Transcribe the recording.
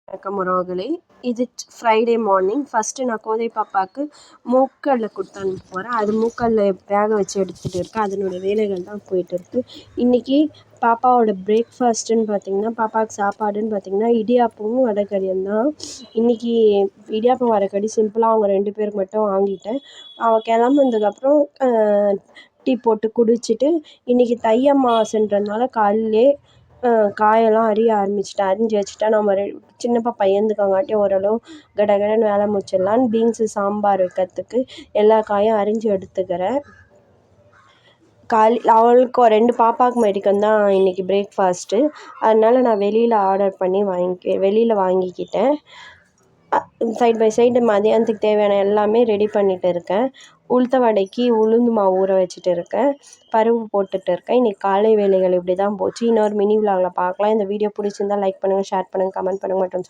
வணக்கம் உறவுகளே. இது ஃப்ரைடே மார்னிங். ஃபஸ்ட்டு நான் கோதை பாப்பாவுக்கு மூக்கல்ல கொடுத்து அனுப்ப போகிறேன். அது மூக்கல்ல வேக வச்சு எடுத்துகிட்டு இருக்கேன். அதனுடைய வேலைகள் தான் போயிட்டு இருக்குது. இன்றைக்கி பாப்பாவோட பிரேக்ஃபாஸ்ட்டுன்னு பார்த்திங்கன்னா, பாப்பாவுக்கு சாப்பாடுன்னு பார்த்திங்கன்னா இடியாப்பமும் வடைக்கறியும் தான். இன்றைக்கி இடியாப்பம் வடைக்கறி சிம்பிளாக அவங்க 2 பேருக்கு மட்டும் வாங்கிட்டேன். அவள் கிளம்புனதுக்கப்புறம் டீ போட்டு குடிச்சிட்டு, இன்றைக்கி தை அமாவாசைன்றதுனால காலையிலே காயெல்லாம் அரிஞ்சு வச்சுட்டா நம்ம சின்ன பாப்பா எழுந்துக்கங்காட்டி ஓரளவு கடகடன்னு வேலை முடிச்சிடலான்னு பீன்ஸு சாம்பார் வைக்கிறதுக்கு எல்லா காயும் அரிஞ்சு எடுத்துக்கிறேன். அவளுக்கு 2 பாப்பாவுக்கு மெடிக்கன் தான் இன்றைக்கி பிரேக்ஃபாஸ்ட்டு. அதனால் நான் வெளியில் வாங்கிக்கிட்டேன். சைட் பை சைடு மதியானத்துக்கு தேவையான எல்லாமே ரெடி பண்ணிகிட்டு இருக்கேன். உளுத்த வடைக்கு உளுந்து மாவு ஊற வச்சுட்டு இருக்கேன். பருப்பு போட்டுட்டு இருக்கேன். இன்றைக்கி காலை வேலைகள் இப்படி தான் போச்சு. இன்னொரு மினி விலாகில் பார்க்கலாம். இந்த வீடியோ பிடிச்சிருந்தால் லைக் பண்ணுங்கள், ஷேர் பண்ணுங்கள், கமெண்ட் பண்ணுங்கள் மற்றும்